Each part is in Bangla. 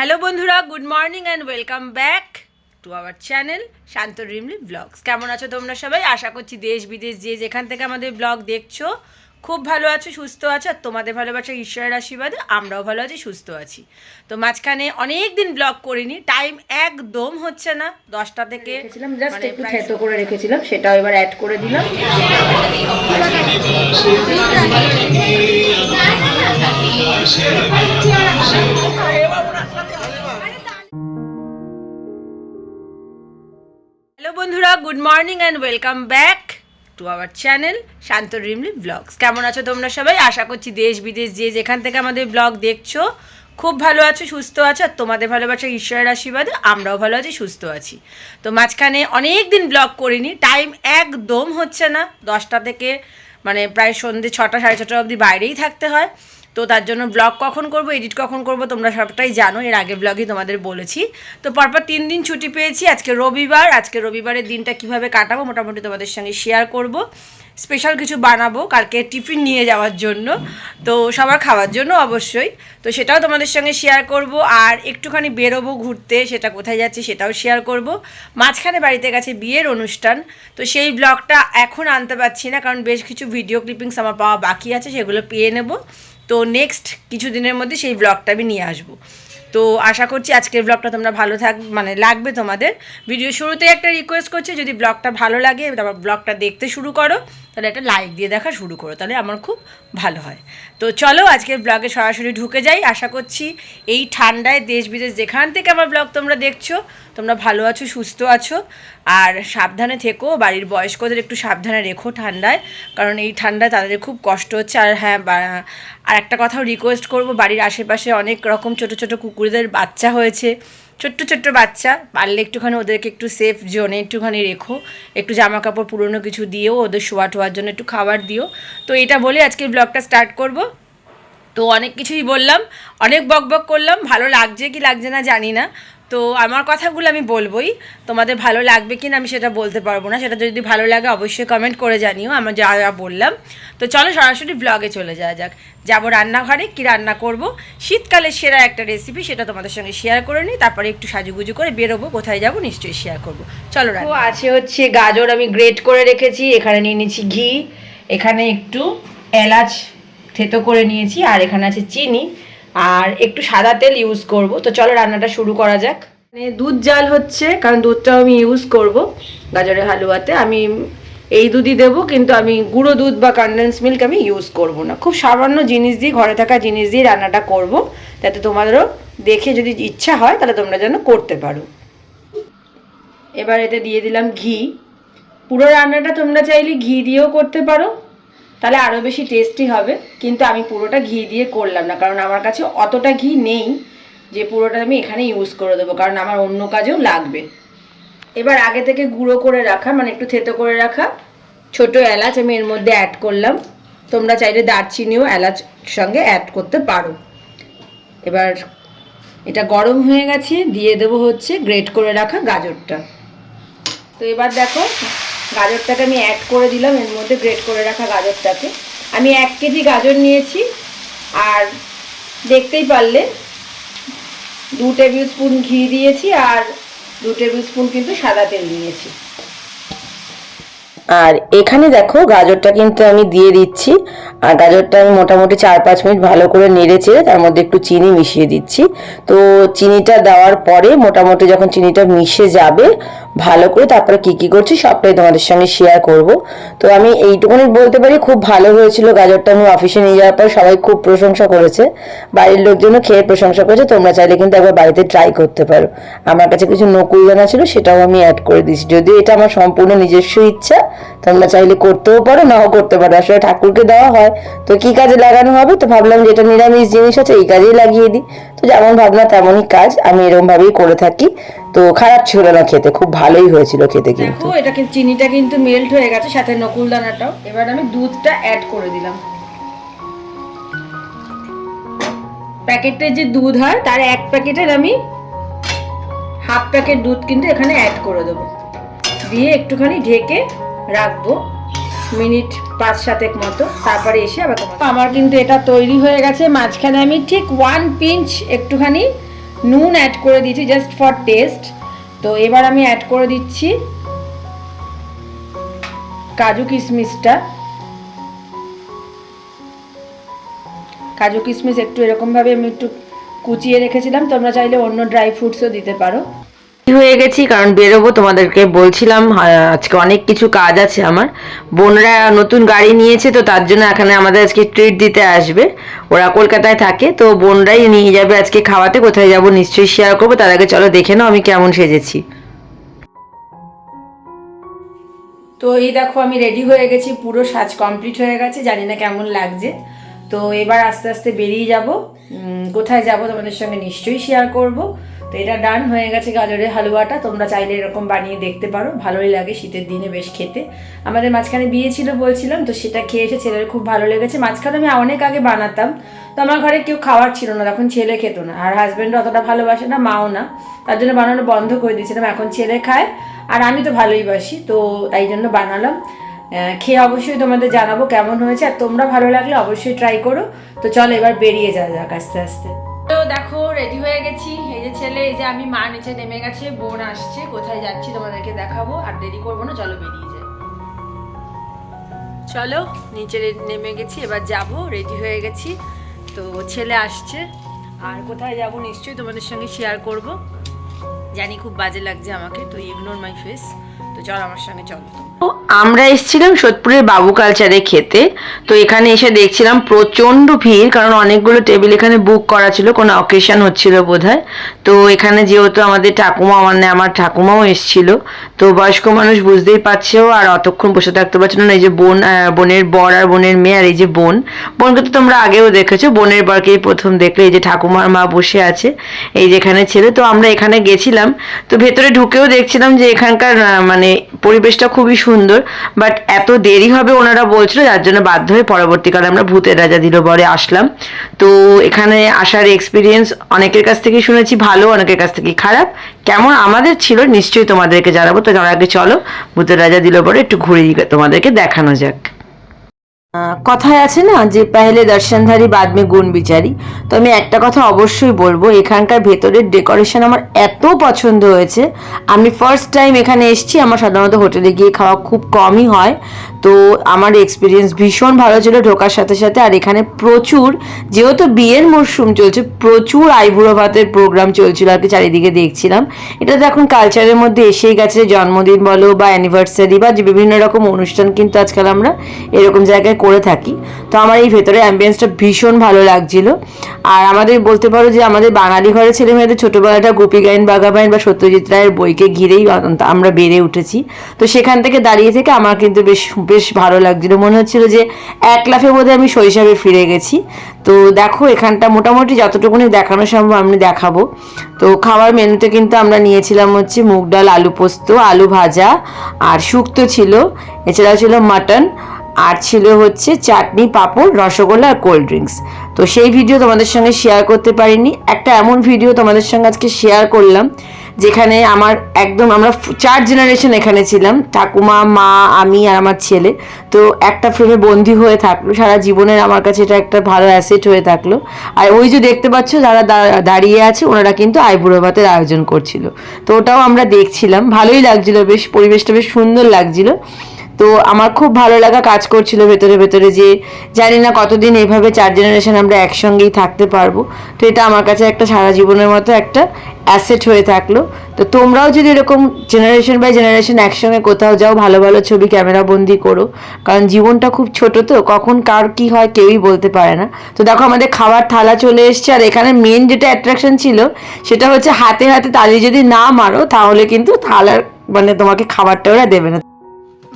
হ্যালো বন্ধুরা, good morning and welcome back to our channel Shanta dreamly blogs. কেমন আছো তোমরা সবাই? আশা করছি দেশ বিদেশ যে যেখান থেকে আমাদের ব্লগ দেখছো খুব ভালো আছো, সুস্থ আছো। আর তোমাদের ভালোবাসা ঈশ্বরের আশীর্বাদে আমরাও ভালো আছি, সুস্থ আছি। তো মাঝখানে অনেক দিন ব্লগ করিনি, টাইম একদম হচ্ছে না। 10টা থেকে রেখেছিলাম, জাস্ট একটু থেতো করে রেখেছিলাম, সেটাও এবার অ্যাড করে দিলাম। হ্যালো বন্ধুরা, good morning and welcome back to our channel Shanta dreamly blogs. কেমন আছো তোমরা সবাই? আশা করছি দেশ বিদেশ যে যেখান থেকে আমাদের ব্লগ দেখছো খুব ভালো আছো, সুস্থ আছো। আর তোমাদের ভালোবাসা ঈশ্বরের আশীর্বাদে আমরাও ভালো আছি, সুস্থ আছি। তো মাঝখানে অনেক দিন ব্লগ করিনি, টাইম একদম হচ্ছে না। 10টা থেকে প্রায় সন্ধ্যে 6টা 6:30 অবধি বাইরেই থাকতে হয়। তো তার জন্য ব্লগ কখন করব, এডিট কখন করব তোমরা সবটাই জানো, এর আগে ব্লগই তোমাদের বলেছি। তো পরপর 3 দিন ছুটি পেয়েছি। আজকে রবিবার, আজকে রবিবারের দিনটা কিভাবে কাটাবো মোটামুটি তোমাদের সঙ্গে শেয়ার করব। স্পেশাল কিছু বানাবো কালকে টিফিন নিয়ে যাওয়ার জন্য, তো সবার খাওয়ার জন্য অবশ্যই। তো সেটাও তোমাদের সঙ্গে শেয়ার করব। আর একটুখানি বেরোবো ঘুরতে, সেটা কোথায় যাচ্ছি সেটাও শেয়ার করব। মাঝখানে বাড়িতে গেছে বিয়ের অনুষ্ঠান, তো সেই ব্লগটা এখন আনতে পারছি না, কারণ বেশ কিছু ভিডিও ক্লিপিংস আমার পাওয়া বাকি আছে, সেগুলো পেয়ে নেব। তো নেক্সট কিছু দিনের মধ্যে সেই ব্লগটা আমি নিয়ে আসবো। তো আশা করছি আজকের ব্লগটা তোমরা ভালো লাগবে তোমাদের। ভিডিও শুরুতে একটা রিকোয়েস্ট করছি, যদি ব্লগটা ভালো লাগে তারপর ব্লগটা দেখতে শুরু করো, তাহলে একটা লাইক দিয়ে দেখা শুরু করো, তাহলে আমার খুব ভালো হয়। তো চলো আজকের ব্লগে সরাসরি ঢুকে যাই। আশা করছি এই ঠান্ডায় দেশ বিদেশ যেখান থেকে আমার ব্লগ তোমরা দেখছো তোমরা ভালো আছো, সুস্থ আছো। আর সাবধানে থেকো, বাড়ির বয়স্কদের একটু সাবধানে রেখো ঠান্ডায়, কারণ এই ঠান্ডায় তাদের খুব কষ্ট হচ্ছে। আর হ্যাঁ, আর একটা কথাও রিকোয়েস্ট করব, বাড়ির আশেপাশে অনেক রকম ছোট ছোট কুকুরদের বাচ্চা হয়েছে, ছোট্ট ছোট্ট বাচ্চা, পারলে একটুখানি ওদেরকে একটু সেফ জোনে একটুখানি রেখো, একটু জামা কাপড় পুরনো কিছু দিও, ওদের শোয়া টোয়ার জন্য একটু খাবার দিও। তো এটা বলে আজকের ব্লগটা স্টার্ট করব। তো অনেক কিছুই বললাম, অনেক বকবক করলাম, ভালো লাগছে কি লাগছে না জানি না। তো আমার কথাগুলো আমি বলবোই, তোমাদের ভালো লাগবে কি না আমি সেটা বলতে পারবো না। সেটা যদি ভালো লাগে অবশ্যই কমেন্ট করে জানিও আমার যা যা বললাম। তো চলো সরাসরি ব্লগে চলে যাওয়া যাক। যাবো রান্নাঘরে, কি রান্না করব, শীতকালের সেরা একটা রেসিপি, সেটা তোমাদের সঙ্গে শেয়ার করে নিই। তারপরে একটু সাজুগুজু করে বেরোবো, কোথায় যাবো নিশ্চয়ই শেয়ার করব। চলো। তো আছে হচ্ছে গাজর আমি গ্রেট করে রেখেছি, এখানে নিয়ে নিয়েছি ঘি, এখানে একটু এলাচ থেতো করে নিয়েছি, আর এখানে আছে চিনি, আর একটু সাদা তেল ইউজ করব। তো চলো রান্নাটা শুরু করা যাক। দুধ জাল হচ্ছে, কারণ দুধটাও আমি ইউজ করব গাজরের হালুয়াতে। আমি এই দুধই দেবো, কিন্তু আমি গুঁড়ো দুধ বা কনডেন্স মিল্ক আমি ইউজ করব না। খুব সামান্য জিনিস দিয়ে, ঘরে থাকা জিনিস দিয়ে রান্নাটা করব, যাতে তোমাদেরও দেখে যদি ইচ্ছা হয় তাহলে তোমরা যেন করতে পারো। এবার এতে দিয়ে দিলাম ঘি। পুরো রান্নাটা তোমরা চাইলে ঘি দিয়েও করতে পারো, তাহলে আরও বেশি টেস্টি হবে, কিন্তু আমি পুরোটা ঘি দিয়ে করলাম না, কারণ আমার কাছে অতটা ঘি নেই যে পুরোটা আমি এখানে ইউজ করে দেবো, কারণ আমার অন্য কাজেও লাগবে। এবার আগে থেকে গুঁড়ো করে রাখা, একটু থেতো করে রাখা ছোট এলাচ আমি এর মধ্যে অ্যাড করলাম। তোমরা চাইলে দারচিনিও এলাচ সঙ্গে অ্যাড করতে পারো। এবার এটা গরম হয়ে গেছে, দিয়ে দেবো হচ্ছে গ্রেট করে রাখা গাজরটা। তো এবার দেখো গাজরটাকে আমি অ্যাড করে দিলাম এর মধ্যে, গ্রেট করে রাখা গাজরটাকে। আমি 1 কেজি গাজর নিয়েছি, আর দেখতেই পারলে 2 টেবিল স্পুন ঘি দিয়েছি, আর 2 টেবিল স্পুন কিন্তু সাদা তেল দিয়েছি। আর এখানে দেখো গাজরটা কিন্তু আমি দিয়ে দিচ্ছি, আর গাজরটা আমি মোটামুটি 4-5 মিনিট ভালো করে নেড়ে চেড়ে তার মধ্যে একটু চিনি মিশিয়ে দিচ্ছি। তো চিনিটা দেওয়ার পরে মোটামুটি যখন চিনিটা মিশে যাবে ভালো করে, তারপরে কি করছি সবটাই তোমাদের সঙ্গে শেয়ার করব। তো আমি এইটুকুনি বলতে পারি, খুব ভালো হয়েছিল গাজরটা। আমি অফিসে নিয়ে যাওয়ার পর সবাই খুব প্রশংসা করেছে, বাড়ির লোকজনও খেয়ে প্রশংসা করেছে। তোমরা চাইলে কিন্তু একবার বাড়িতে ট্রাই করতে পারো। আমার কাছে কিছু নকুল দানা ছিল, সেটাও আমি অ্যাড করে দিয়েছি, যদিও এটা আমার সম্পূর্ণ নিজস্ব ইচ্ছা। তোমরা চাইলে করতেও পারো, নাও করতে পারো, আসলে ঠাকুরকে দেওয়া হয় তো কি কাজে লাগানো হবে, তো ভাবলাম যেটা নিরামিষ জিনিস আছে এই কাজেই লাগিয়ে দিই। তো যেমন ভাবনা তেমনই কাজ, আমি এরকম ভাবেই করে থাকি। তো খারাপ ছিল না খেতে, খুব ভালোই হয়েছিল খেতে। কিন্তু এটা কিন্তু চিনিটা কিন্তু মেল্ট হয়ে গেছে, সাথে নকুল দানাটাও। এবার আমি দুধটা অ্যাড করে দিলাম। প্যাকেটের যে দুধ হয় তার 1 প্যাকেটের আমি হাফ প্যাকেট দুধ কিন্তু এখানে অ্যাড করে দেবো, দিয়ে একটুখানি ঢেকে রাখবো মিনিট 5-7 মতো। তারপরে এসে আবার আমার কিন্তু এটা তৈরি হয়ে গেছে। মাঝখানে আমি ঠিক 1 পিঞ্চ একটুখানি নুন অ্যাড করে দিয়েছি জাস্ট ফর টেস্ট। তো এবার আমি অ্যাড করে দিচ্ছি কাজু কিশমিশটা। কাজু কিশমিশ একটু এরকমভাবে আমি একটু কুচিয়ে রেখেছিলাম, তোমরা চাইলে অন্য ড্রাই ফ্রুটসও দিতে পারো। হয়ে গেছি কারণ বেরোবো, তোমাদেরকে বলছিলাম আজকে অনেক কিছু কাজ আছে আমার। বোনরা নতুন গাড়ি নিয়েছে, তো তার জন্য এখানে আমাদের আজকে ট্রিট দিতে আসবে। ওরা কলকাতায় থাকে, তো বোনরাই নিয়ে যাবে আজকে খাওয়াতে। কোথায় যাব নিশ্চয়ই শেয়ার করবো, তার আগে চলো দেখে নাও আমি কেমন সেজেছি। তো এই দেখো আমি রেডি হয়ে গেছি, পুরো সাজ কমপ্লিট হয়ে গেছে, জানি না কেমন লাগছে। তো এবার আস্তে আস্তে বেরিয়ে যাব। কোথায় যাব তোমাদের সঙ্গে নিশ্চয়ই শেয়ার করব। তো এটা ডান হয়ে গেছে গাজরের হালুয়াটা, তোমরা চাইলে এরকম বানিয়ে দেখতে পারো, ভালোই লাগে শীতের দিনে বেশ খেতে। আমাদের মাঝখানে বিয়ে ছিল বলছিলাম, তো সেটা খেয়ে এসে ছেলের খুব ভালো লেগেছে। মাঝখানে আমি অনেক আগে বানাতাম, তো আমার ঘরে কেউ খাওয়ার ছিল না, তখন ছেলে খেত না, আর হাজব্যান্ডও অতটা ভালোবাসে না, মাও না, তার জন্য বানানো বন্ধ করে দিয়েছিলাম। এখন ছেলে খায় আর আমি তো ভালোই বাসি, তো তাই জন্য বানালাম। খেয়ে অবশ্যই তোমাদের জানাবো কেমন হয়েছে, আর তোমরা ভালো লাগলে অবশ্যই ট্রাই করো। তো চলো এবার বেরিয়ে যাওয়া যাক আস্তে আস্তে। তো দেখো রেডি হয়ে গেছি, এই যে ছেলে, এই যে আমি, মা নিচে নেমে গেছে, বোন আসছে। কোথায় যাচ্ছি তোমাদেরকে দেখাবো, আর দেরি করবো না, চলো বেরিয়ে যাই। চলো নিচে নেমে গেছি, এবার যাব, রেডি হয়ে গেছি। তো ছেলে আসছে, আর কোথায় যাব নিশ্চয়ই তোমাদের সঙ্গে শেয়ার করব। জানি খুব বাজে লাগছে আমাকে, তো ইগনোর মাই ফেস। তো চল আমার সঙ্গে চলো। আমরা এসেছিলাম সোদপুরের বাবু কালচারে খেতে। তো এখানে এসে দেখছিলাম প্রচণ্ড ভিড়, কারণ অনেকগুলো টেবিল এখানে বুক করা ছিল, কোনো অকেশন হচ্ছিল বোধহয়। তো এখানে যেহেতু আমাদের ঠাকুমা, আমার ঠাকুমাও এসেছিল, তো বয়স্ক মানুষ বুঝতেই পারছো, আর অতক্ষণ বসে থাকতে পারছিল না। এই যে বোনের বর আর বোনের মেয়ে, আর এই যে বোনকে তো তোমরা আগেও দেখেছো, বোনের বরকেই প্রথম দেখলে। এই যে ঠাকুমার মা বসে আছে, এই যেখানে ছেলে। তো আমরা এখানে গেছিলাম, তো ভেতরে ঢুকেও দেখছিলাম যে এখানকার মানে পরিবেশটা খুবই সুন্দর, বাট এত দেরি হবে ওনারা বলছিল, যার জন্য বাধ্য হয়ে পরবর্তীকালে আমরা ভূতের রাজা দিল বরে আসলাম। তো এখানে আসার এক্সপিরিয়েন্স অনেকের কাছ থেকে শুনেছি ভালো, অনেকের কাছ থেকে খারাপ। কেমন আমাদের ছিল নিশ্চয়ই তোমাদেরকে জানাবো। তো তার আগে চলো ভূতের রাজা দিল বরে একটু ঘুরে তোমাদেরকে দেখানো যাক। কথায় আছে না যে পেহলে দর্শনধারী বাদ মে গুণ বিচারি। তো আমি একটা কথা অবশ্যই বলবো, এখানকার ভেতরের ডেকোরেশন আমার এত পছন্দ হয়েছে। আমি ফার্স্ট টাইম এখানে এসেছি, আমার সাধারণত হোটেলে গিয়ে খাওয়া খুব কমই হয়। তো আমার এক্সপিরিয়েন্স ভীষণ ভালো ছিল ঢোকার সাথে সাথে। আর এখানে প্রচুর, যেহেতু বিয়ের মরশুম চলছে, প্রচুর আইবুড়ো ভাতের প্রোগ্রাম চলছিল আর কি, চারিদিকে দেখছিলাম। এটা তো এখন কালচারের মধ্যে এসেই গেছে, জন্মদিন বলো বা অ্যানিভার্সারি বা যে বিভিন্ন রকম অনুষ্ঠান কিন্তু আজকাল আমরা এরকম জায়গায় করে থাকি। তো আমার এই ভেতরে অ্যাম্বিয়েন্সটা ভীষণ ভালো লাগছিল। আর আমাদের বলতে পারো যে আমাদের বাঙালি ঘরের ছেলে মেয়েদের ছোটোবেলাটা গোপী গাইন, বাঘা বাইন বা সত্যজিৎ রায়ের বইকে ঘিরেই আমরা বেড়ে উঠেছি। তো সেখান থেকে দাঁড়িয়ে থেকে আমার কিন্তু বেশ বেশ ভালো লাগছিল, মনে হচ্ছিল যে এক লাফে বোধহয় আমি শৈশবে ফিরে গেছি। তো দেখো এখানটা মোটামুটি যতটুকুনি দেখানো সম্ভব আমি দেখাবো। তো খাওয়ার মেনুতে কিন্তু আমরা নিয়েছিলাম হচ্ছে মুগ ডাল, আলু পোস্ত, আলু ভাজা, আর শুক্তো ছিল, এছাড়াও ছিল মাটন, আর ছিল হচ্ছে চাটনি, পাঁপড়, রসগোল্লা আর কোল্ড ড্রিঙ্কস। তো সেই ভিডিও তোমাদের সঙ্গে শেয়ার করতে পারিনি। একটা এমন ভিডিও তোমাদের সঙ্গে আজকে শেয়ার করলাম যেখানে আমার একদম আমরা 4 জেনারেশন এখানে ছিলাম, ঠাকুমা, মা, আমি আর আমার ছেলে। তো একটা ফ্রেমে বন্দি হয়ে থাকলো সারা জীবনের, আমার কাছে এটা একটা ভালো অ্যাসেট হয়ে থাকলো। আর ওই যে দেখতে পাচ্ছ যারা দাঁড়িয়ে আছে, ওনারা কিন্তু আইবুড়ো ভাতের আয়োজন করছিল। তো ওটাও আমরা দেখছিলাম, ভালোই লাগছিল, বেশ পরিবেশটা বেশ সুন্দর লাগছিল। তো আমার খুব ভালো লাগা কাজ করছিল ভেতরে ভেতরে, যে জানি না কতদিন এইভাবে 4 জেনারেশন আমরা একসঙ্গেই থাকতে পারবো। তো এটা আমার কাছে একটা সারা জীবনের মতো একটা অ্যাসেট হয়ে থাকলো। তো তোমরাও যদি এরকম জেনারেশন বাই জেনারেশন একসঙ্গে কোথাও যাও, ভালো ভালো ছবি ক্যামেরা বন্দি করো, কারণ জীবনটা খুব ছোট, তো কখন কার কি হয় কেউই বলতে পারে না। তো দেখো আমাদের খাবার থালা চলে এসছে, আর এখানে মেন যেটা অ্যাট্রাকশন ছিল সেটা হচ্ছে হাতে হাতে তালি যদি না মারো তাহলে কিন্তু থালার মানে তোমাকে খাবারটা ওরা দেবে না।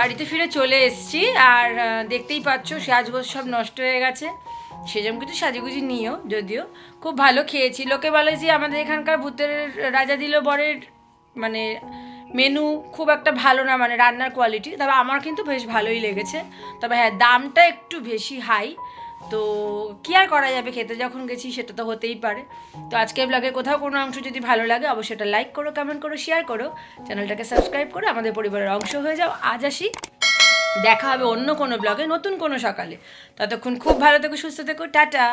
বাড়িতে ফিরে চলে এসেছি, আর দেখতেই পাচ্ছ সাজগোজ সব নষ্ট হয়ে গেছে। সেরকম কিছু সাজুগুজি নিয়েও যদিও খুব ভালো খেয়েছি। লোকে বলে যে আমাদের এখানকার ভূতের রাজা দিল বরের মানে মেনু খুব একটা ভালো না, মানে রান্নার কোয়ালিটি। তবে আমার কিন্তু বেশ ভালোই লেগেছে। তবে হ্যাঁ, দামটা একটু বেশি হাই। তো কী আর করা যাবে, খেতে যখন গেছি সেটা তো হতেই পারে। তো আজকের ব্লগের কোথাও কোনো অংশ যদি ভালো লাগে অবশ্যই এটা লাইক করো, কমেন্ট করো, শেয়ার করো, চ্যানেলটাকে সাবস্ক্রাইব করো, আমাদের পরিবারের অংশ হয়ে যাও। আজ আসি, দেখা হবে অন্য কোনো ব্লগে নতুন কোনো সকালে। ততক্ষণ খুব ভালো থেকো, সুস্থ থেকো, টাটা।